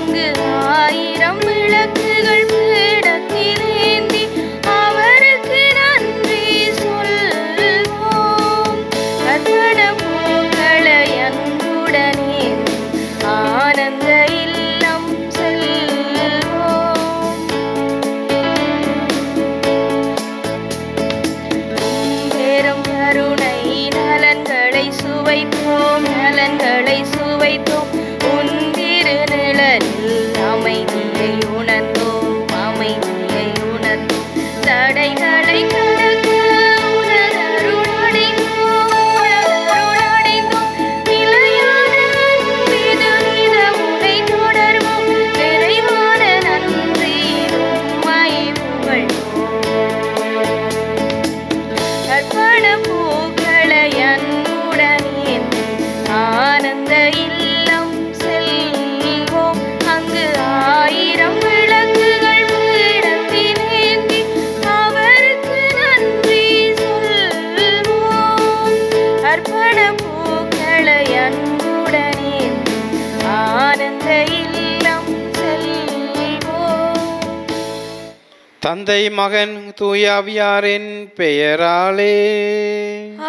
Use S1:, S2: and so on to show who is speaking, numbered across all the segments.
S1: அங்கு 1000 விளக்குகள் பீடத்திலேந்தி அவருக்கு நன்றி சொல்வோம். கற்பன பூக்களை அன்புடனே ஆனந்த இல்லம் செல்வோம். பெரும் கருணை நலன்களை சுவைத்தோம், நலன்களை சுவைத்தோம். உன் திருநிழலில் அமைதியை உணர்ந்தோம், அமைதியை உணர்ந்தோம். தடைகளை கடக்க உனதருளடைந்தோம், உனதருளடைந்தோம். நிலையான அன்பிதுனித உனை தொடர்வோம். நிறைவான நன்றி உம்மை புகழ்வோம். கற்பன பூக்களை அன்புடனே ஆனந்த இல்லம் செல்வோம். அங்கு 1000 விளக்குகள் பீடத்திலேந்தி அவருக்கு நன்றி சொல்வோம். கற்பன பூக்களை அன்புடனே ஆனந்த இல்லம் செல்வோம்.
S2: தந்தை மகன் தூயாவியாரின் பெயராலே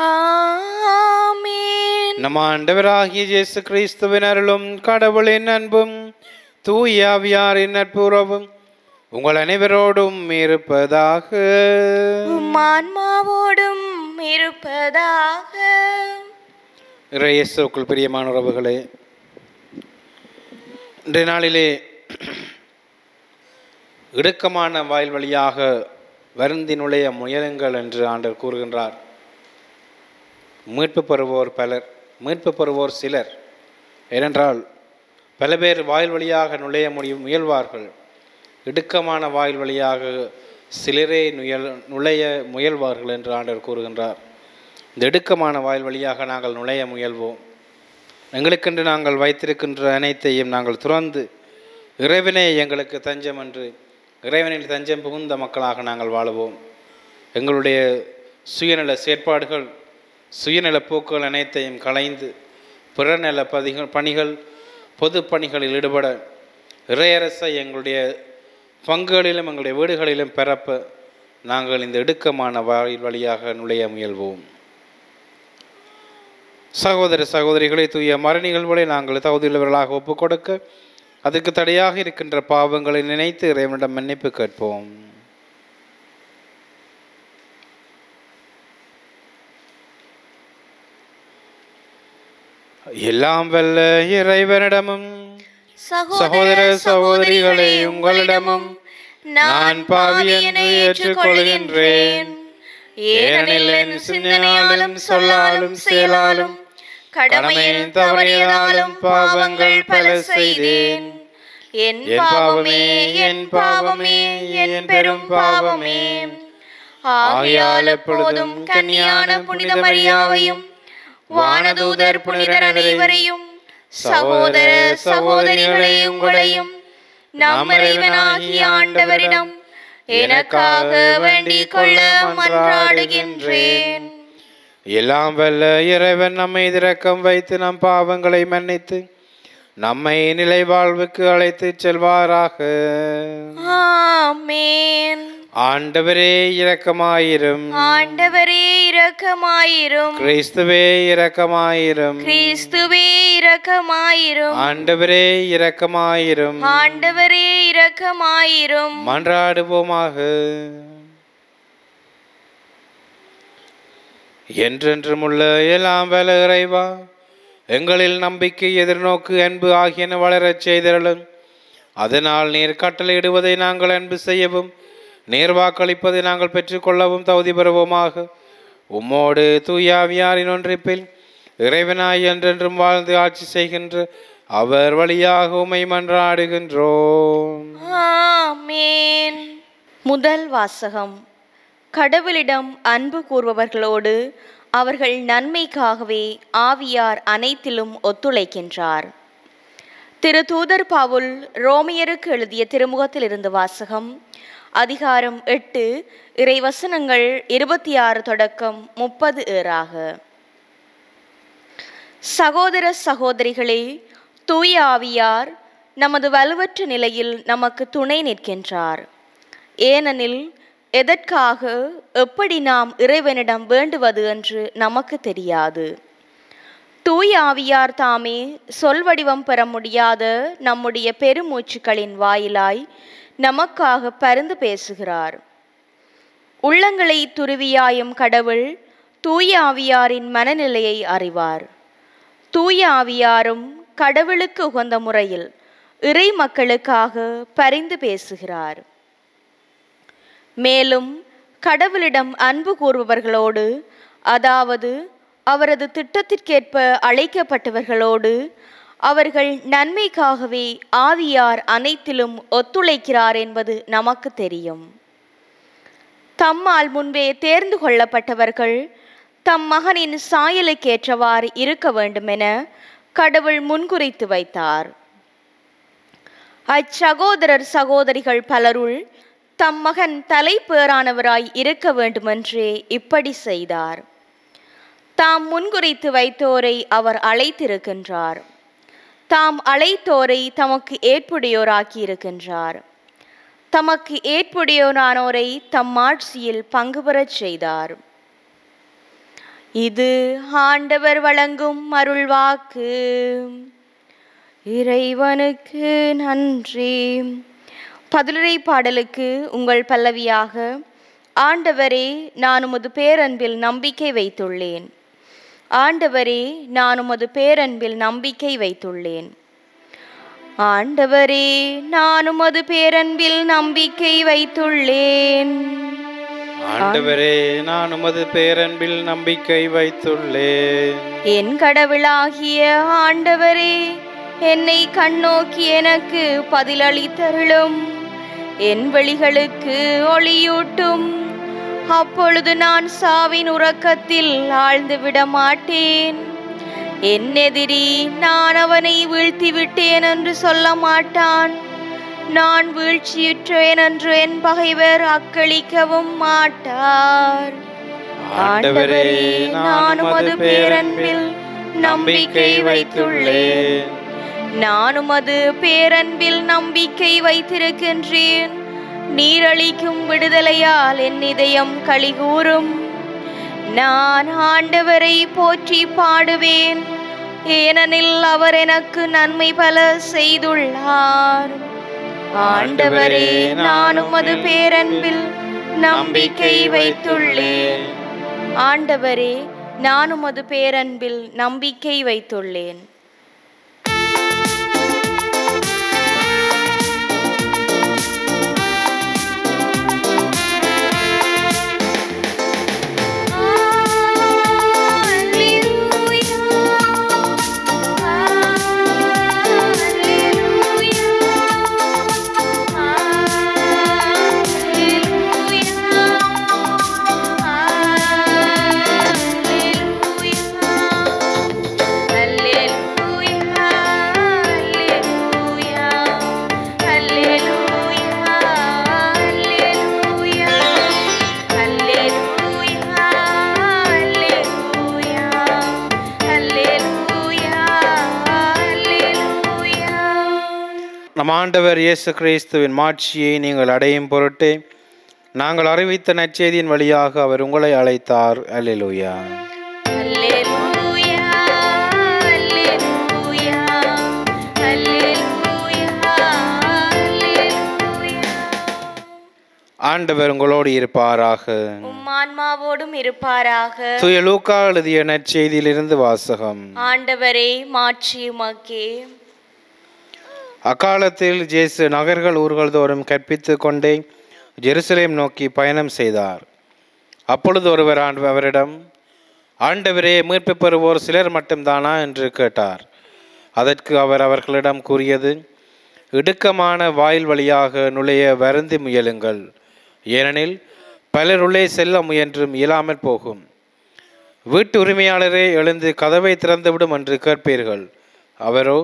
S1: ஆமென்.
S2: நம் ஆண்டவராகிய இயேசு கிறிஸ்துவின் அருளும் கடவுளின் அன்பும் தூயாவியாரின் நட்புறவும் உங்கள் அனைவரோடும் இருப்பதாக.
S1: உம் ஆன்மாவோடும் இருப்பதாக.
S2: இயேசுவுக்குள் பிரியமான உறவுகளே, இன்றைய நாளிலே இடுக்கமான வாயில் வழியாக வருந்தி நுழைய முயலுங்கள் என்று ஆண்டவர் கூறுகின்றார். மீட்பு பெறுவோர் பலர், மீட்பு பெறுவோர் சிலர். ஏனென்றால் பல பேர் வாயில் வழியாக நுழைய முயல்வார்கள். இடுக்கமான வாயில் வழியாக சிலரே நுழைய முயல்வார்கள் என்று ஆண்டவர் கூறுகின்றார். இந்த இடுக்கமான வாயில் வழியாக நாங்கள் நுழைய முயல்வோம். எங்களுக்கென்று நாங்கள் வைத்திருக்கின்ற அனைத்தையும் நாங்கள் துறந்து இறைவனே எங்களுக்கு தஞ்சம் என்று இறைவனின் தஞ்சம் புகுந்த மக்களாக நாங்கள் வாழுவோம். எங்களுடைய சுயநல செயற்பாடுகள், சுயநல போக்குகள் அனைத்தையும் களைந்து பிறநல பணிகள், பொது பணிகளில் ஈடுபட இறையரசை எங்களுடைய பங்குகளிலும் எங்களுடைய வீடுகளிலும் பிறப்ப நாங்கள் இந்த இடுக்கமான வாயில் வழியாக நுழைய முயல்வோம். சகோதர சகோதரிகளை தூய மரணிகள்களை நாங்கள் தகுதியுள்ளவர்களாக ஒப்புக் கொடுக்க அதற்கு தடையாக இருக்கின்ற பாவங்களை நினைத்து இறைவனிடம் மன்னிப்பு கேட்போம். எல்லாம் வல்ல இறைவனிடமும் சகோதர சகோதரிகளை உங்களிடமும் நான் பாவி என்று ஏற்றுக்கொள்கின்றேன். ஏனெனில் என் சிந்தனையாலும் சொல்லாலும் செயலாலும் கடமையில் தவறியதாலும் பாவங்கள் பல செய்தேன். என் பாவமே, என் பாவமே, என் பெரும் பாவமே. ஆகையால் எப்பொழுதும் கன்னியான புனித மரியாவையும் வானதூதர் புனிதர் அனைவரையும் சகோதர சகோதரிகளை உங்களையும் நம் இறைவனாகிய ஆண்டவரிடம் எனக்காக வேண்டிக் கொள்ள மன்றாடுகின்றேன். எல்லாம் வல்ல இறைவன் நம்மை இரக்கம் வைத்து நம் பாவங்களை மன்னித்து நம்மை நிலை வாழ்வுக்கு அழைத்து செல்வாராக.
S1: ஆமென்.
S2: ஆண்டவரே இரக்கமாயிரும்.
S1: ஆண்டவரே இரக்கமாயிரும்.
S2: கிறிஸ்துவே இரக்கமாயிரும்.
S1: கிறிஸ்துவே இரக்கமாயிரும்.
S2: ஆண்டவரே இரக்கமாயிரும்.
S1: ஆண்டவரே இரக்கமாயிரும்.
S2: மன்றாடுவோமாக. என்றென்றும் உள்ள எல்லாம் வல்ல இறைவா, எங்களில் நம்பிக்கை, எதிர்நோக்கு, அன்பு ஆகியன வளரச் செய்தருளும். அதனால் நீர் கட்டளையிடுவதை நாங்கள் அன்பு செய்யவும், நீர் வாக்களிப்பதை நாங்கள் பெற்றுக்கொள்ளவும் தகுதி பெறுவோமாக. உம்மோடு தூயாவியாரின் ஒன்றிப்பில் இறைவனாய் என்றென்றும் வாழ்ந்து ஆட்சி செய்கின்ற அவர் வழியாக உம்மை மன்றாடுகின்றோம்.
S1: ஆமென். முதல் வாசகம். கடவுளிடம் அன்பு கூறுபவர்களோடு அவர்கள் நன்மைக்காகவே ஆவியார் அனைத்திலும் ஒத்துழைக்கின்றார். திரு தூதர் பவுல் ரோமியருக்கு எழுதிய திருமுகத்தில் இருந்து வாசகம். அதிகாரம் 8 இறைவசனங்கள் 26 தொடக்கம் 30 ஏறாக. சகோதர சகோதரிகளே, தூய ஆவியார் நமது வலுவற்ற நிலையில் நமக்கு துணை நிற்கின்றார். ஏனெனில் எதற்காக எப்படி நாம் இறைவனிடம் வேண்டுவது என்று நமக்கு தெரியாது. தூய ஆவியார் தாமே சொல்வடிவம் பெற முடியாத நம்முடைய பெருமூச்சுக்களின் வாயிலாய் நமக்காக பரிந்து பேசுகிறார். உள்ளங்களை துருவியாயும் கடவுள் தூய ஆவியாரின் மனநிலையை அறிவார். தூய ஆவியாரும் கடவுளுக்கு உகந்த முறையில் இறை மக்களுக்காக பரிந்து பேசுகிறார். மேலும் கடவுளிடம் அன்பு கூறுபவர்களோடு, அதாவது அவரது திட்டத்திற்கேற்ப அழைக்கப்பட்டவர்களோடு, அவர்கள் நன்மைக்காகவே ஆவியார் அனைத்திலும் ஒத்துழைக்கிறார் என்பது நமக்கு தெரியும். தம்மால் முன்பே தேர்ந்து கொள்ளப்பட்டவர்கள் தம் மகனின் சாயலுக்கேற்றவாறு இருக்க வேண்டுமென கடவுள் முன்குறித்து வைத்தார். அச்சகோதரர் சகோதரிகள் பலருள் தம் மகன் தலைப்பேறானவராய் இருக்க வேண்டுமென்றே இப்படி செய்தார். தாம் முன்குறித்து வைத்தோரை அவர் அழைத்திருக்கின்றார். தாம் அழைத்தோரை தமக்கு ஏற்புடையோராக்கி இருக்கின்றார். தமக்கு ஏற்புடையோரானோரை தம் ஆட்சியில் பங்கு பெறச் செய்தார். இது ஆண்டவர் வழங்கும் அருள்வாக்கு. இறைவனுக்கு நன்றி. பதிலுரை பாடலுக்கு உங்கள் பல்லவியாக, ஆண்டவரே நான் உமது பேரன்பில் நம்பிக்கை வைத்துள்ளேன். ஆண்டவரே நான் உமது பேரன்பில் நம்பிக்கை வைத்துள்ளேன். ஆண்டவரே நான் உமது பேரன்பில் நம்பிக்கை வைத்துள்ளேன்.
S2: ஆண்டவரே நான் உமது பேரன்பில் நம்பிக்கை வைத்துள்ளேன்.
S1: என் கடவுளாகிய ஆண்டவரே, என்னை கண்ணோக்கி எனக்கு பதிலளித்தருளும். என் வழிகளுக்கு ஒளியூட்டும். அப்பொழுது நான் சாவின் உறக்கத்தில் ஆழ்ந்து விட மாட்டேன். என் எதிரி நான் அவனை வீழ்த்தி விட்டேன் என்று சொல்ல மாட்டான். நான் வீழ்ச்சியுற்றேன் என்று என் பகைவர் அக்களிக்கவும் மாட்டார்.
S2: ஆண்டவரே நான் உமது பேரன்பில் நம்பிக்கை வைத்துள்ளேன்.
S1: நான் உமது பேரன்பில் நம்பிக்கை வைத்திருக்கின்றேன். நீரளிக்கும் விடுதலையால் என் இதயம் களிகூரும். நான் ஆண்டவரை போற்றி பாடுவேன், ஏனெனில் அவர் எனக்கு நன்மை பல செய்துள்ளார். ஆண்டவரே நான் உமது பேரன்பில் நம்பிக்கை வைத்துள்ளேன். ஆண்டவரே நான் உமது பேரன்பில் நம்பிக்கை வைத்துள்ளேன்.
S2: நம் ஆண்டவர் இயேசு கிறிஸ்துவின் மாட்சியை நீங்கள் அடையும் பொருட்டு நாங்கள் அறிவித்த நற்செய்தியின் வழியாக அவர் உங்களை அழைத்தார். அல்லேலூயா. ஆண்டவர் உங்களோடு இருப்பாராக.
S1: ஆன்மாவோடும் இருப்பாராக.
S2: தூய லூக்கா எழுதிய நற்செய்தியிலிருந்து வாசகம்.
S1: ஆண்டவரே மாட்சி உமக்கே.
S2: அக்காலத்தில் இயேசு நகர்கள் ஊர்கள் தோறும் கற்பித்து கொண்டே ஜெருசலேம் நோக்கி பயணம் செய்தார். அப்பொழுது ஒருவர் அவரிடம், ஆண்டவரே மீட்பு பெறுவோர் சிலர் மட்டும்தானா என்று கேட்டார். அதற்கு அவர் அவர்களிடம் கூறியது, இடுக்கமான வாயில் வழியாக நுழைய வருந்தி முயலுங்கள். ஏனெனில் பலருள்ளே செல்ல முயன்றும் இயலாமல் போகும். வீட்டு உரிமையாளரே எழுந்து கதவை திறந்துவிடும் என்று கேட்பீர்கள். அவரோ,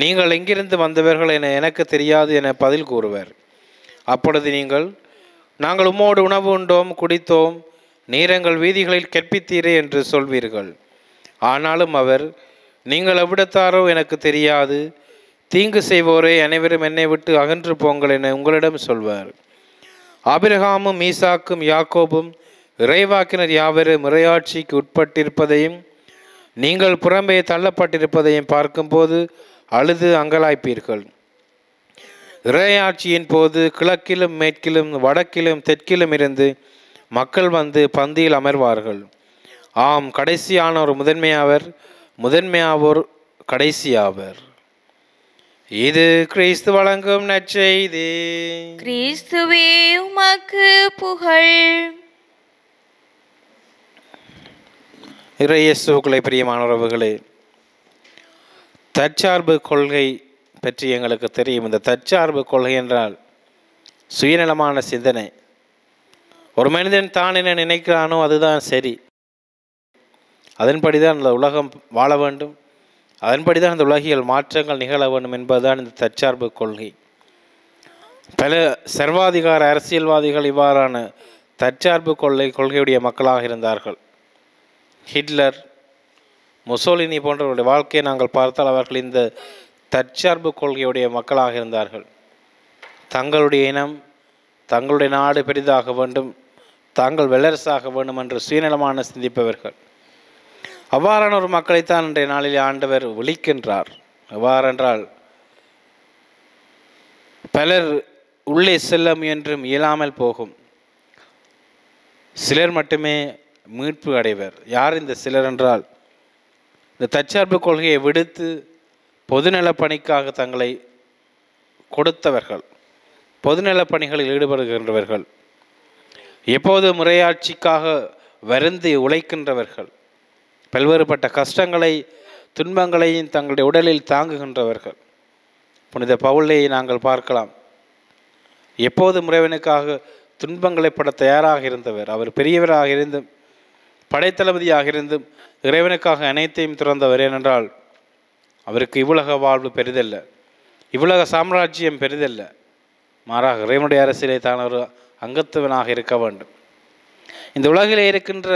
S2: நீங்கள் எங்கிருந்து வந்தவர்கள் என எனக்கு தெரியாது என பதில் கூறுவர். அப்பொழுது நீங்கள், நாங்கள் உம்மோடு உணவு உண்டோம் குடித்தோம், நீரங்கள் வீதிகளில் கற்பித்தீரே என்று சொல்வீர்கள். ஆனாலும் அவர், நீங்கள் எவ்விடத்தாரோ எனக்கு தெரியாது, தீங்கு செய்வோரே அனைவரும் என்னை விட்டு அகன்று போங்கள் என உங்களிடம் சொல்வார். ஆபிரகாமும் ஈசாக்கும் யாக்கோபும் இறைவாக்கினர் யாவரும் இறையாட்சிக்கு உட்பட்டிருப்பதையும் நீங்கள் புறம்பே தள்ளப்பட்டிருப்பதையும் பார்க்கும்போது அழுது அங்கலாய்ப்பீர்கள். இறையாட்சியின் போது கிழக்கிலும் மேற்கிலும் வடக்கிலும் தெற்கிலும் இருந்து மக்கள் வந்து பந்தியில் அமர்வார்கள். ஆம், கடைசியானோர் முதன்மையாவர், முதன்மையாவோர் கடைசியாவர். இது கிறிஸ்து வழங்கும் நற்செய்தி.
S1: கிறிஸ்துவே உமக்கு புகழ்.
S2: இறையேசுவுக்குள்ளே பிரியமான உறவுகளே, தற்சார்பு கொள்கை பற்றி எங்களுக்கு தெரியும். இந்த தற்சார்பு கொள்கை என்றால் சுயநலமான சிந்தனை. ஒரு மனிதன் தான் என்ன நினைக்கிறானோ அதுதான் சரி, அதன்படி தான் இந்த உலகம் வாழ வேண்டும், அதன்படி தான் இந்த உலகியல் மாற்றங்கள் நிகழ வேண்டும் என்பதுதான் இந்த தற்சார்பு கொள்கை. பல சர்வாதிகார அரசியல்வாதிகள் இவ்வாறான தற்சார்பு கொள்கையுடைய மக்களாக இருந்தார்கள். ஹிட்லர், முசோலினி போன்றவருடைய வாழ்க்கையை நாங்கள் பார்த்தால் அவர்கள் இந்த தற்சார்பு கொள்கையுடைய மக்களாக இருந்தார்கள். தங்களுடைய இனம், தங்களுடைய நாடு பெரிதாக வேண்டும், தாங்கள் வல்லரசாக வேண்டும் என்று சுயநலமான சிந்திப்பவர்கள். அவ்வாறான ஒரு மக்களைத்தான் இன்றைய நாளில் ஆண்டவர் விழிக்கின்றார். எவ்வாறென்றால், பலர் உள்ளே செல்ல முயன்றும் இயலாமல் போகும், சிலர் மட்டுமே மீட்பு அடைவர். யார் இந்த சிலர் என்றால், இந்த தற்சார்பு கொள்கையை விடுத்து பொதுநலப் பணிக்காக தங்களை கொடுத்தவர்கள், பொதுநலப் பணிகளில் ஈடுபடுகின்றவர்கள், எப்போது முறையாட்சிக்காக வருந்தி உழைக்கின்றவர்கள், பல்வேறுபட்ட கஷ்டங்களை துன்பங்களையும் தங்களுடைய உடலில் தாங்குகின்றவர்கள். புனித பவுலை நாங்கள் பார்க்கலாம். எப்போது முறைவனுக்காக துன்பங்களை பட தயாராக இருந்தவர். அவர் பெரியவராக இருந்தும் படைத்தளபதியாக இருந்தும் இறைவனுக்காக அனைத்தையும் துறந்தவர். ஏனென்றால் அவருக்கு இவ்வுலக வாழ்வு பெரிதல்ல, இவ்வுலக சாம்ராஜ்யம் பெரிதல்ல, மாறாக இறைவனுடைய அரசியலை தான் ஒரு அங்கத்துவனாக இருக்க வேண்டும். இந்த உலகிலே இருக்கின்ற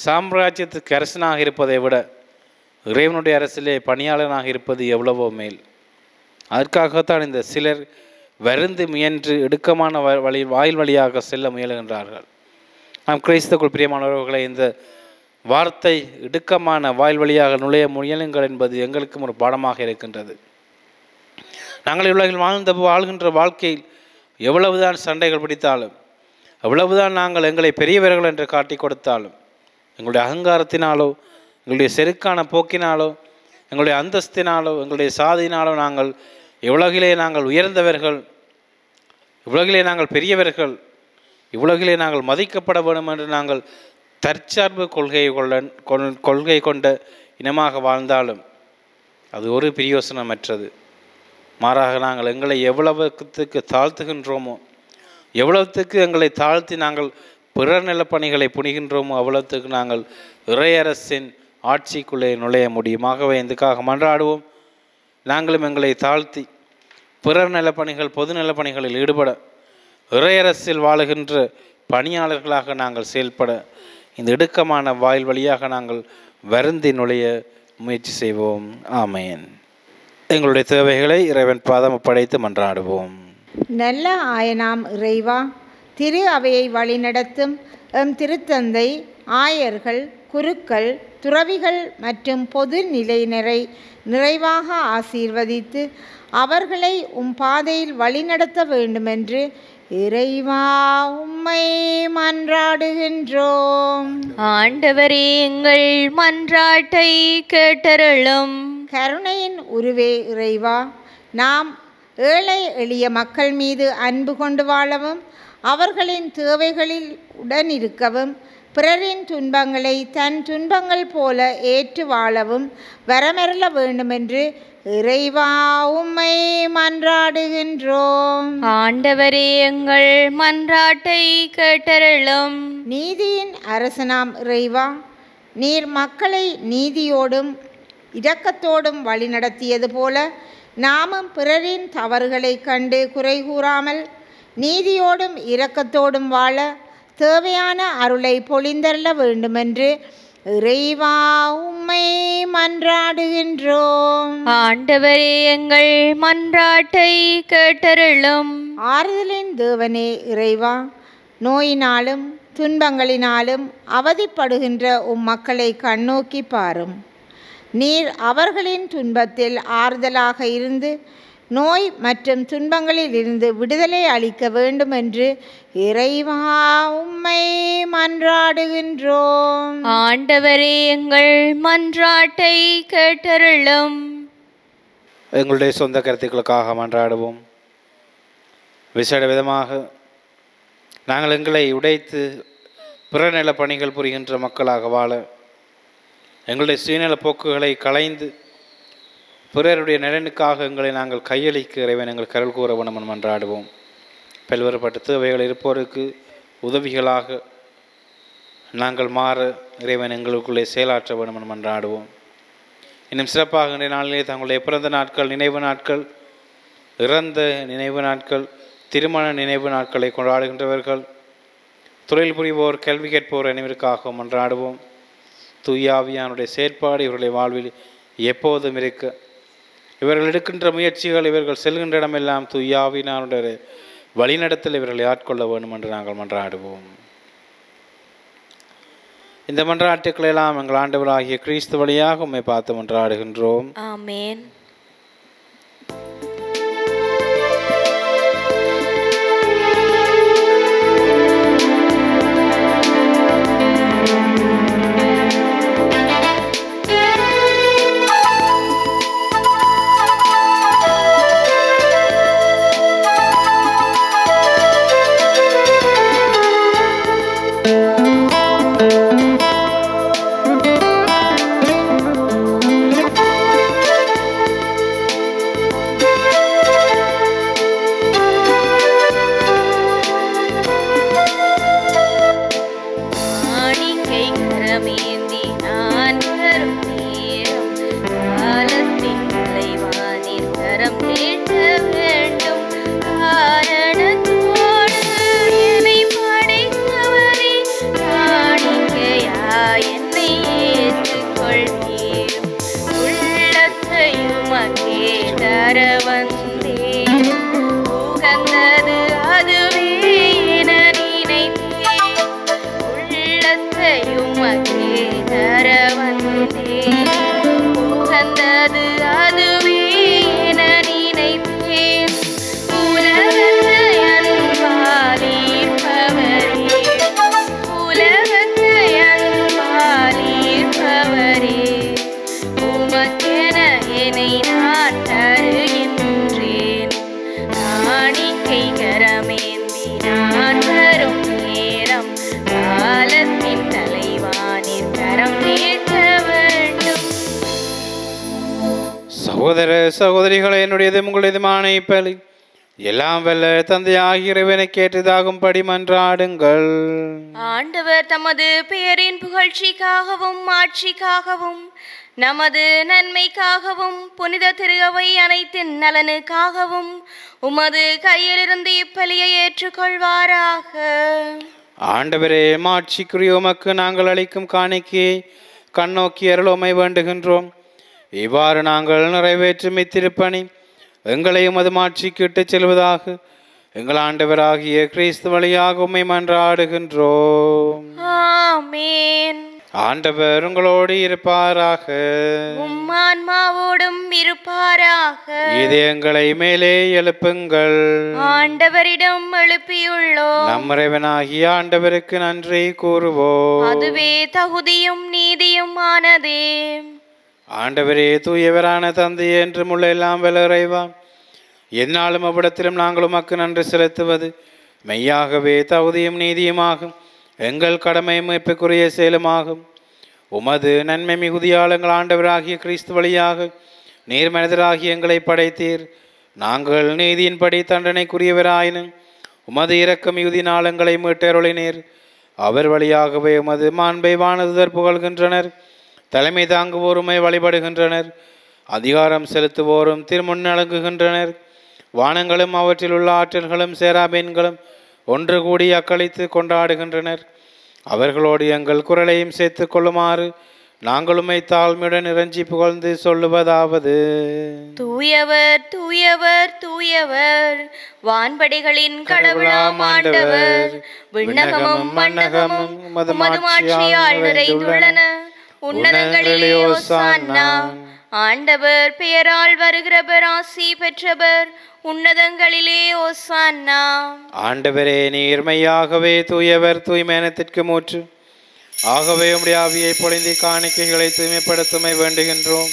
S2: சாம்ராஜ்யத்துக்கு அரசனாக இருப்பதை விட இறைவனுடைய அரசிலே பணியாளனாக இருப்பது எவ்வளவோ மேல். அதற்காகத்தான் இந்த சிலர் வருந்து முயன்று இடுக்கமான வாயில் வழியாக செல்ல முயலுகின்றார்கள். நாம் கிறிஸ்துவுக்குள் பிரியமானவர்களை, இந்த வார்த்தை இடுக்கமான வாயில் வழியாக நுழைய முயலுங்கள் என்பது எங்களுக்கும் ஒரு பாடமாக இருக்கின்றது. நாங்கள் இவ்வுலகில் வாழ்கின்ற வாழ்க்கையில் எவ்வளவுதான் சண்டைகள் பிடித்தாலும், எவ்வளவுதான் நாங்கள் எங்களை பெரியவர்கள் என்று காட்டி கொடுத்தாலும், எங்களுடைய அகங்காரத்தினாலோ, எங்களுடைய செருக்கான போக்கினாலோ, எங்களுடைய அந்தஸ்தினாலோ, எங்களுடைய சாதியினாலோ நாங்கள் இவ்வுலகிலே நாங்கள் உயர்ந்தவர்கள், இவ்வுலகிலே நாங்கள் பெரியவர்கள், இவ்வுலகிலே நாங்கள் மதிக்கப்பட வேண்டும் என்று நாங்கள் தற்சார்பு கொள்கை கொண்ட இனமாக வாழ்ந்தாலும் அது ஒரு பிரயோசனமற்றது. மாறாக நாங்கள் எங்களை எவ்வளவுக்கு தாழ்த்துகின்றோமோ, எவ்வளவுக்கு எங்களை தாழ்த்தி நாங்கள் பிறர் நிலப்பணிகளை புனிகின்றோமோ அவ்வளவுக்கு நாங்கள் இறையரசின் ஆட்சிக்குள்ளே நுழைய முடியும். ஆகவே இதுக்காக மன்றாடுவோம். நாங்களும் எங்களை தாழ்த்தி பிறர் நிலப்பணிகள், பொது நிலப்பணிகளில் ஈடுபட, இறையரசில் வாழுகின்ற பணியாளர்களாக நாங்கள் செயல்பட இந்த இடுக்கமான வாயில் வழியாக நாங்கள் வருந்தி நுழைய முயற்சி செய்வோம். ஆமேன். எங்களுடைய தேவைகளை இறைவன் பாதம் ஒப்படைத்து மன்றாடுவோம்.
S3: நல்ல ஆயனாம் இறைவா, திரு அவையை வழிநடத்தும் எம் திருத்தந்தை, ஆயர்கள், குருக்கள், துறவிகள் மற்றும் பொது நிலையினரை நிறைவாக ஆசீர்வதித்து அவர்களை உம் பாதையில் வழிநடத்த வேண்டுமென்று இறைவா உம்மை மன்றாடுகின்றோம்.
S1: ஆண்டவரே, எங்கள் மன்றாட்டை கேட்டருளும்.
S3: கருணையின் உருவே இறைவா, நாம் ஏழை எளிய மக்கள் மீது அன்பு கொண்டு வாழவும், அவர்களின் தேவைகளில் உடனிருக்கவும், பிறரின் துன்பங்களை தன் துன்பங்கள் போல ஏற்று வாழவும் வரமருள வேண்டுமென்று இறைவா உம்மை மன்றாடுகின்றோம்.
S1: ஆண்டவரே, எங்கள் மன்றாட்டை கேட்டருளும்.
S3: நீதியின் அரசனாம் இறைவா, நீர் மக்களை நீதியோடும் இரக்கத்தோடும் வழிநடத்தியது போல நாமும் பிறரின் தவறுகளை கண்டு குறை கூறாமல் நீதியோடும் இரக்கத்தோடும் வாழ தேவையான அருளை பொழிந்தருள வேண்டுமென்று இறைவா உம்மை மன்றாடுகின்றோம்.
S1: ஆண்டவரே எங்கள் மன்றாட்டை கேட்டருளும்.
S3: ஆறுதலின் தேவனே இறைவா, நோயினாலும் துன்பங்களினாலும் அவதிப்படுகின்ற உம் மக்களை கண்ணோக்கி பாரும். நீர் அவர்களின் துன்பத்தில் ஆறுதலாக இருந்து நோய் மற்றும் துன்பங்களில் இருந்து விடுதலை அளிக்க வேண்டும் என்று இறைவா உம்மை மன்றாடுகின்றோம்.
S1: ஆண்டவரே எங்கள் மன்றாட்டை கேட்டருளும்.
S2: எங்களுடைய சொந்த கருத்துக்களுக்காக மன்றாடுவோம். விசேட விதமாக நாங்கள் எங்களை உடைத்து பிறநல பணிகள் புரிகின்ற மக்களாக வாழ எங்களுடைய சுயநல போக்குகளை களைந்து பிறருடைய நலனுக்காக எங்களை நாங்கள் கையளிக்க இறைவன் எங்கள் கருள் கூற வேணும் என்று மன்றாடுவோம். பல்வேறுபட்ட தேவைகள் இருப்போருக்கு உதவிகளாக நாங்கள் மாற இறைவன் எங்களுக்குள்ளே செயலாற்ற வேண்டும் என்று மன்றாடுவோம். இன்னும் சிறப்பாக இன்றைய நாளிலே தங்களுடைய பிறந்த நாட்கள், நினைவு நாட்கள், இறந்த நினைவு நாட்கள், திருமண நினைவு நாட்களை கொண்டாடுகின்றவர்கள், தொழில் புரிவோர், கல்வி கேட்போர் அனைவருக்காக மன்றாடுவோம். தூயாவியானுடைய செயற்பாடு இவர்களுடைய வாழ்வில் எப்போதும் இருக்க, இவர்கள் எடுக்கின்ற முயற்சிகள், இவர்கள் செல்கின்ற இடமெல்லாம் தூயாவியானுடைய வழிநடத்தல் இவர்களை ஆட்கொள்ள வேண்டும் என்று நாங்கள் மன்றாடுவோம். இந்த மன்றாட்டுக்களை எல்லாம் எங்கள் ஆண்டவராகிய கிறிஸ்து வழியாக உம்மை பார்த்து மன்றாடுகின்றோம்.
S1: ஆமேன்.
S2: சகோதர சகோதரிகளை, என்னுடையது உங்களுடையதுமான இப்பலி எல்லாம் வல்ல தந்தையாகிய இறைவனை கேட்டதாகும்படி மன்றாடுங்கள்.
S1: ஆண்டவர் தமது பெயரின் புகழ்ச்சிக்காகவும் ஆட்சிக்காகவும் நமது நன்மைக்காகவும் புனித திருவை அனைத்தின் நலனுக்காகவும் உமது கையிலிருந்து இப்பலியை ஏற்றுக்கொள்வாராக.
S2: ஆண்டவரே, மாட்சிக்குரிய உமக்கு நாங்கள் அளிக்கும் காணிக்கையை கண்ணோக்கி அருளுமை வேண்டுகின்றோம். இவ்வாறு நாங்கள் நிறைவேற்றும் இத்திருப்பணி எங்களை உமது மாட்சிக்கு இட்டுச் செல்வதாக எங்கள் ஆண்டவராகிய கிறிஸ்து வழியாக உம்மை மன்றாடுகின்றோம்.
S1: ஆமென்.
S2: ஆண்டவர் உங்களோடு இருப்பாராக,
S1: உம் ஆன்மாவோடும் இருப்பாராக.
S2: இதயங்களை மேலே எழுப்புங்கள்.
S1: ஆண்டவரிடம் எழுப்பியுள்ளோம்.
S2: நம் இறைவனாகிய ஆண்டவருக்கு நன்றி கூறுவோம்.
S1: அதுவே தகுதியும் நீதியும் ஆனதே.
S2: ஆண்டவரே, தூயவரான தந்தை என்றும் உள்ள எல்லாம் வல்ல இறைவா, எந்நாளும் அவ்விடத்திலும் நாங்கள் உமக்கு நன்றி செலுத்துவது மெய்யாகவே தகுதியும் நீதியுமாகும். எங்கள் கடமை மீட்புக்குரிய செயலுமாகும். உமது நன்மை மிகுதியால் எங்கள் ஆண்டவராகிய கிறிஸ்து வழியாக நீர் மனிதராகி எங்களை படைத்தீர். நாங்கள் நீதியின்படி தண்டனைக்குரியவராயினும் உமது இரக்க மிகுதினால் எங்களை மீட்டருளினீர். அவர் வழியாகவே உமது மாண்பை வானதுதர் புகழ்கின்றனர். தலைமை தாங்குவோருமை வழிபடுகின்றனர். அதிகாரம் செலுத்துவோரும் திருமுன்னழங்குகின்றனர். வானங்களும் அவற்றில் உள்ள ஆற்றல்களும் சேராபீன்களும் ஒன்று கூடி அக்களித்து கொண்டாடுகின்றனர். அவர்களோடு எங்கள் குரலையும் சேர்த்துக் கொள்ளுமாறு நாங்கள் உம்மை தாழ்மையுடன் இறைஞ்சி புகழ்ந்து சொல்லுவதாவது:
S1: தூயவர் தூயவர் தூயவர், வான்படைகளின் கடவுளாம் ஆண்டவர். விண்ணகமும் மண்ணகமும் உமது மாட்சியால் நிறைந்துள்ளன. உன்னதங்களிலே ஓசான்னா. ஆண்டவர் பெயரால் வருகிறவர் ஆசி பெற்றவர். உன்னதங்களிலே ஓசான்னா.
S2: ஆண்டவரே, நீர் மெய்யாகவே தூயவர், தூய்மையானத்திற்கு மூற்று. ஆகவே உம்முடைய ஆவியை பொழிந்து காணிக்கைகளை தூய்மைப்படுத்துமை வேண்டுகின்றோம்.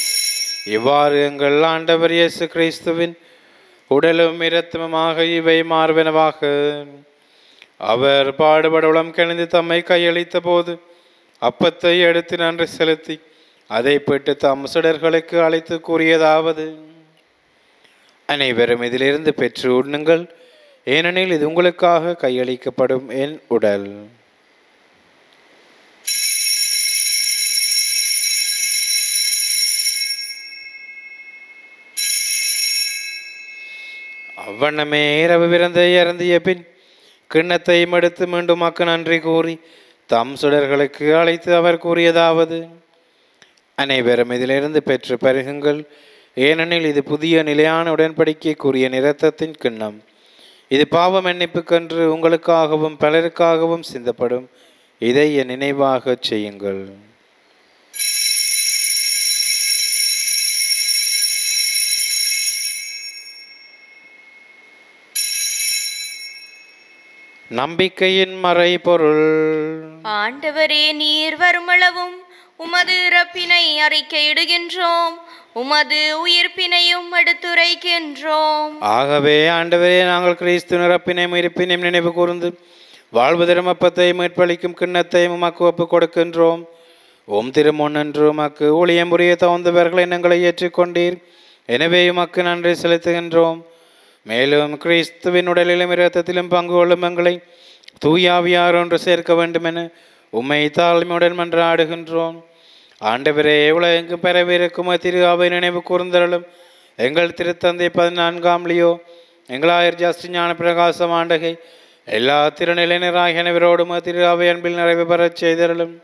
S2: இவ்வாறு எங்கள் ஆண்டவர் இயேசு கிறிஸ்துவின் உடலும் இரத்தமுமாக இவை மார்பனவாக. அவர் பாடுபட உளம் கணிந்து தம்மை கையளித்த போது அப்பத்தை எடுத்து நன்றி செலுத்தி அதை பெற்று தம் சுடர்களுக்கு அழைத்து கூறியதாவது: அனைவரும் இதிலிருந்து பெற்று உண்ணுங்கள், ஏனெனில் இது உங்களுக்காக கையளிக்கப்படும் என் உடல். அவ்வண்ணமே இரவு விருந்தை அருந்திய பின் கிண்ணத்தை எடுத்து மீண்டும் நன்றி கூறி தம் சுடர்களுக்கு அழைத்து அவர் கூறியதாவது: அனைவரும் இதிலிருந்து பெற்று பருகுங்கள், ஏனெனில் இது புதிய நிலையான உடன்படிக்கைக்குரிய இரத்தத்தின் கிண்ணம். இது பாவ மன்னிப்புக்கென்று உங்களுக்காகவும் பலருக்காகவும் சிந்தப்படும். இதை என் நினைவாக செய்யுங்கள். நம்பிக்கையின் மறைபொருள்.
S1: ஆண்டவரே, நீர் வருமளவும் உமது இறப்பினை அறிக்கையிடுகின்றோம், உமது உயிர்ப்பினையும் எடுத்துரைக்கின்றோம்.
S2: ஆகவே ஆண்டவரே, நாங்கள் கிறிஸ்து இறப்பினையும் உயிர்ப்பினையும் நினைவு கூர்ந்து வாழ்வு தரும் அப்பத்தை மீட்பளிக்கும் கிண்ணத்தையும் உமக்கு ஒப்புக் கொடுக்கின்றோம். ஓம் திருமுன்னன்று உமக்கு ஊழியம் புரிய தகுந்தவர்களை எங்களை ஏற்றுக்கொண்டீர். எனவே உமக்கு நன்றி செலுத்துகின்றோம். மேலும் கிறிஸ்துவின் உடலிலும் இரத்தத்திலும் பங்கு கொள்ளும் எங்களை தூயாவியார் ஒன்று சேர்க்க வேண்டும் என உம்மை தாழ்மையுடன் மன்றாடுகின்றோம். ஆண்டவரே, உலகெங்கும் பரவிருக்கும் திரு அவை நினைவு கூர்ந்தருளும். எங்கள் திருத்தந்தை 14ஆம் லியோ, எங்களாயர் ஜாஸ்தி ஞான பிரகாசம் ஆண்டகை, எல்லா திருநிலையினராகியவரோடும் திரு அவை அன்பில் நிறைவு பெறச் செய்தருளும்.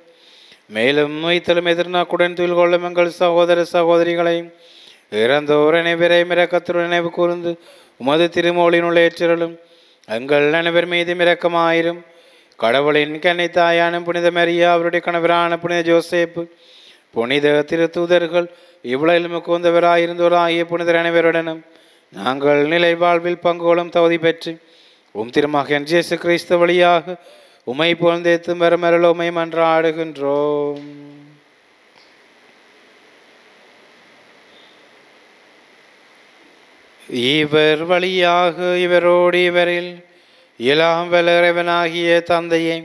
S2: மேலும் வைத்தலும் எதிர்நாக்குடன் துயில் கொள்ளும் எங்கள் சகோதர சகோதரிகளையும் இறந்தோர் அனைவரையும் இரக்கத்துடன் நினைவு கூர்ந்து உமது திருமொழியினுள் ஏற்றலும். எங்கள் அனைவர் மீதும் இரக்கமாயிரும். கடவுளின் கன்னை தாயான புனித மரியா, அவருடைய கணவரான புனித ஜோசேப்பு, புனித திருத்தூதர்கள், இவ்வுலகில் முக்குந்தவராயிருந்தோராகிய புனிதர் அனைவருடனும் நாங்கள் நிலை வாழ்வில் பங்குகளும் தகுதி பெற்று திருமகன் இயேசு கிறிஸ்து வழியாக உமை புகழ்ந்தேத்தும் வரமருள் உமை மன்றாடுகின்றோம். இவர் வழியாக இவரோடு இவரில் இலாம் வல்லறைவனாகிய தந்தையை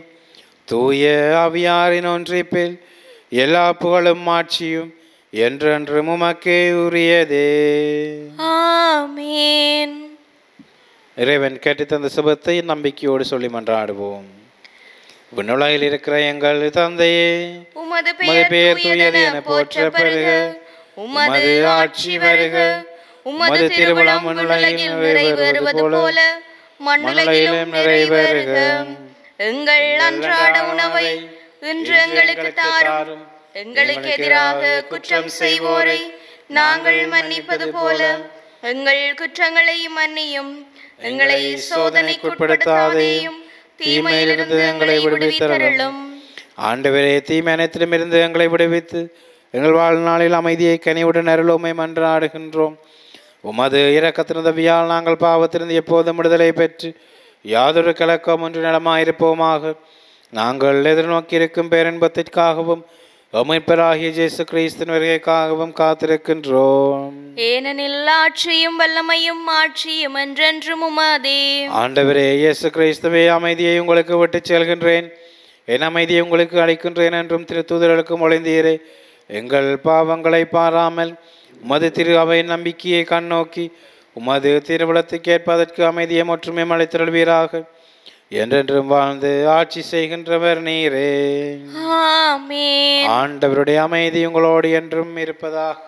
S2: தூய ஆவியாரின் ஒன்றிப்பில் எல்லா புகழும் ஆட்சியும் என்றென்றும் உமக்கே உரியதே.
S1: ஆமென்.
S2: இறைவன் கேட்டுத்தந்த சுபத்தை நம்பிக்கையோடு சொல்லி மன்றாடுவோம். விண்ணுலகில் இருக்கிற எங்கள் தந்தையே,
S1: உமது
S2: பெயர் தூயது என போற்ற பெறுக. உமது ஆட்சி வருக.
S1: உமது திருவுளம் விண்ணுலகில் நிறைவேறுவது போல மண்ணுலகிலும் நிறைவேறுக. எங்கள் அன்றாட உணவை இன்று எங்களுக்கு தாரும். எங்களுக்கு எதிராக குற்றம் செய்வோரை நாங்கள் மன்னிப்பது போல எங்கள் குற்றங்களை மன்னியும். எங்களை சோதனைக்குட்படுத்தாதேயும், தீமையிலிருந்து எங்களை விடுவித்தருளும்.
S2: ஆண்டவரே, தீமை அனைத்திலுமிருந்து எங்களை விடுவித்து எங்கள் வாழ்நாளில் அமைதியை கனிவுடன் அருளுமை மன்றாடுகின்றோம். உமது இரக்கத்தின் உதவியால் நாங்கள் பாவத்திலிருந்து எப்போதும் விடுதலை பெற்று யாதொரு கலக்கம் ஒன்று நலமாயிருப்போமாக. நாங்கள் எதிர்நோக்கியிருக்கும் பேரின்பத்திற்காகவும் மீட்பராகிய இயேசு கிறிஸ்துவின் வருகைக்காகவும் காத்திருக்கின்றோம்.
S1: ஏனெனில் ஆட்சியும் வல்லமையும் ஆட்சியும் என்றென்றும் உமதே.
S2: ஆண்டவரே இயேசு கிறிஸ்துவே, அமைதியை உங்களுக்கு விட்டு செல்கின்றேன், என் அமைதியை உங்களுக்கு அளிக்கின்றேன் என்றும் திருத்தூதர்களுக்கு மொழிந்தீரே. எங்கள் பாவங்களை பாராமல் உமது திரு அவையின் நம்பிக்கையை கண்ணோக்கி உமது திருவிழத்துக்கு ஏற்பதற்கு அமைதியை ஒற்றுமை அளித்தருள்வீராக. என்றென்றும் வாழ்ந்து ஆட்சி செய்கின்றவர் நீரே.
S1: ஆமென்.
S2: ஆண்டவருடைய அமைதி உங்களோடு என்றும் இருப்பதாக,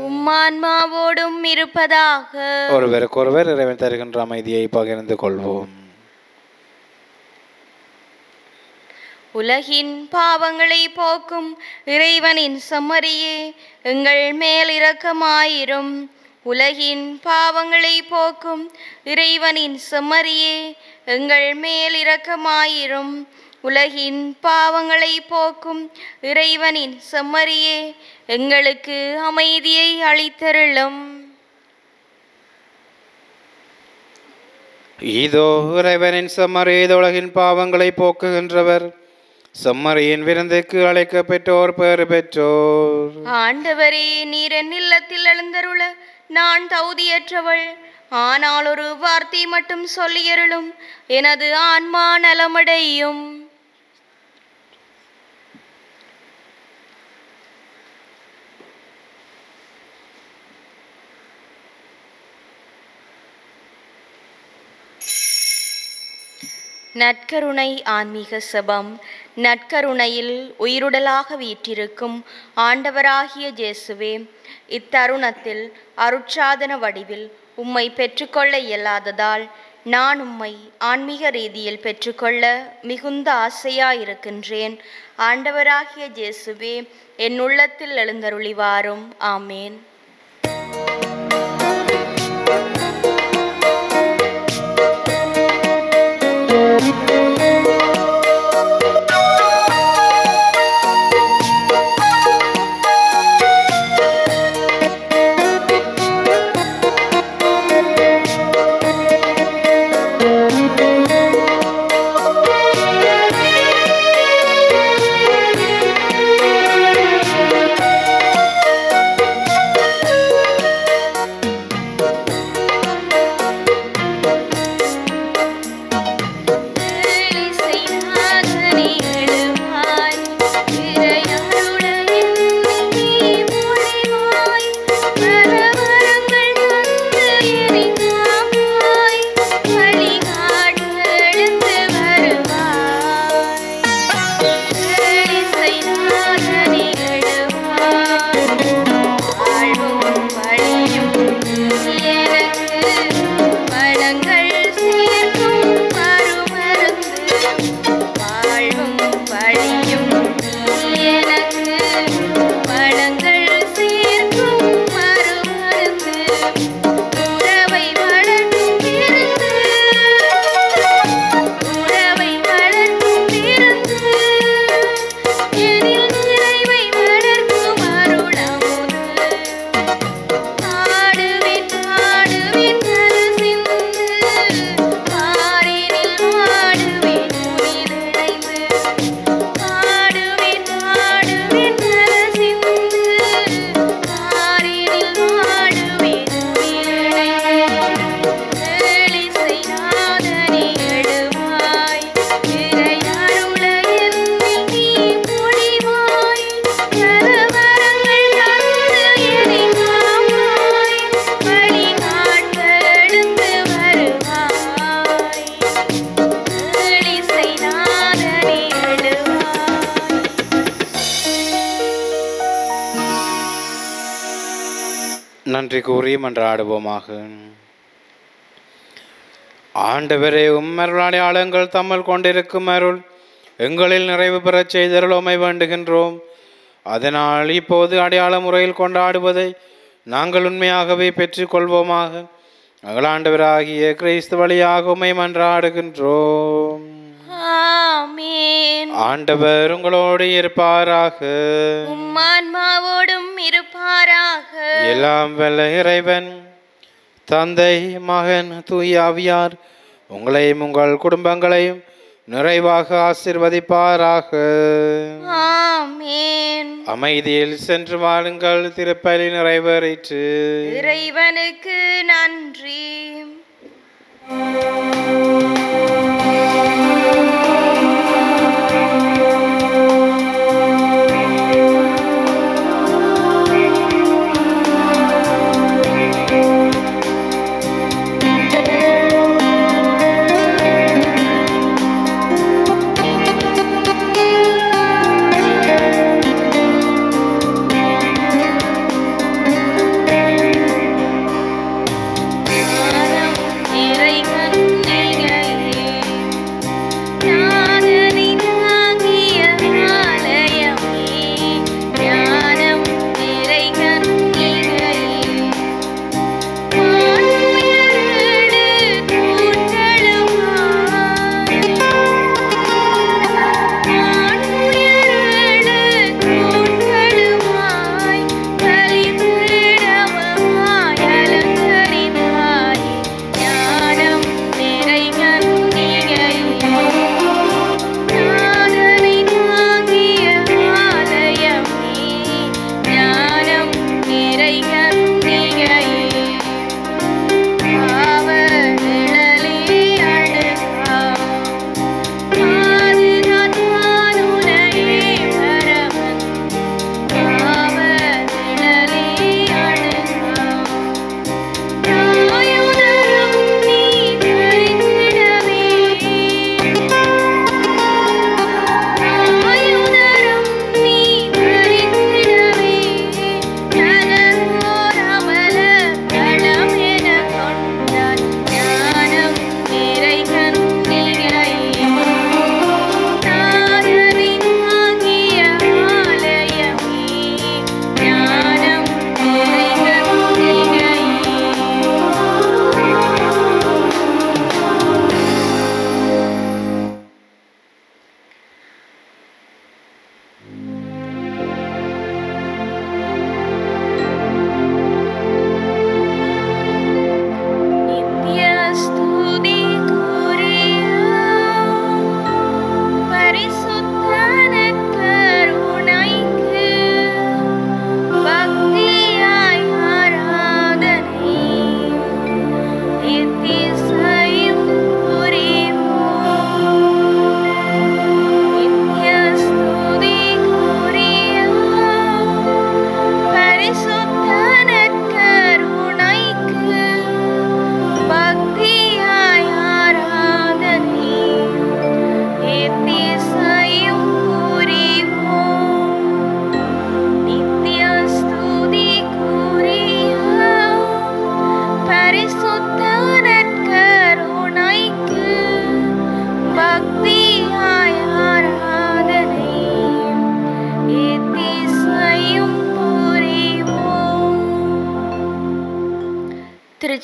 S1: உம்மான்மாவோடும் இருப்பதாக.
S2: ஒருவருக்கொருவர் இறைவன் தருகின்ற அமைதியை பகிர்ந்து கொள்வோம்.
S1: உலகின் பாவங்களை போக்கும் இறைவனின் செம்மறியே, எங்கள் மேல் இரக்கமாயிரும். உலகின் பாவங்களை போக்கும் இறைவனின் செம்மறியே, எங்கள் மேல் இரக்கமாயிரும். உலகின் பாவங்களை போக்கும் இறைவனின் செம்மறியே, எங்களுக்கு அமைதியை அளித்தருளும்.
S2: இதோ இறைவனின் செம்மறி, உலகின் பாவங்களை போக்குகின்றவர். செம்மறியின் விருந்துக்கு அழைக்க பெற்றோர் பேறு பெற்றோர்.
S1: ஆண்டவரே, நீர் என் இல்லத்தில் எழுந்தருள நான் தகுதியற்றவள். ஆனால் ஒரு வார்த்தை மட்டும் சொல்லியருளும், எனது ஆன்மா நலமடையும். நற்கருணை ஆன்மீக செபம். நற்கருணையில் உயிருடலாக வீற்றிருக்கும் ஆண்டவராகிய இயேசுவே, இத்தருணத்தில் அருட்சாதன வடிவில் உம்மை பெற்றுக்கொள்ள இயலாததால் நான் உம்மை ஆன்மீக ரீதியில் பெற்றுக்கொள்ள மிகுந்த ஆசையாயிருக்கின்றேன். ஆண்டவராகிய இயேசுவே, என் உள்ளத்தில் எழுந்தருளி வாரும். ஆமேன்.
S2: நன்றி கூறி மன்றாடுவோமாக. ஆண்டவரே, அடையாளங்கள் தம்மல் கொண்டிருக்கும் அருள் எங்களில் நிறைவு பெறச் செய்தருளோமை வேண்டுகின்றோம். அதனால் இப்போது அடையாள முறையில் கொண்டாடுவதை நாங்கள் உண்மையாகவே பெற்றுக்கொள்வோமாக. அகலாண்டவராகிய கிறிஸ்து வழியாக உம்மை மன்றாடுகின்றோம்.
S1: ஆமென்.
S2: ஆண்டவர் உங்களோடு இருப்பாராக,
S1: உம் ஆன்மாவோடும் இருப்பாராக.
S2: எல்லாம் வல்ல இறைவன் தந்தை, மகன், தூய ஆவியார் உங்களையும் உங்கள் குடும்பங்களையும் நிறைவாக ஆசீர்வதிப்பாராக.
S1: ஆமென்.
S2: அமைதியில் சென்று வாழுங்கள். திருப்பலி நிறைவேறிற்று.
S1: இறைவனுக்கு நன்றி. ஆரம்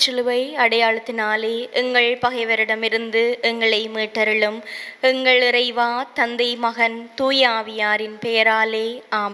S1: திருச்சிலுவை அடையாளத்தினாலே எங்கள் பகைவரிடமிருந்து எங்களை மீட்டருளும். எங்கள் இறைவா, தந்தை, மகன், தூய ஆவியாரின் பெயராலே ஆம்.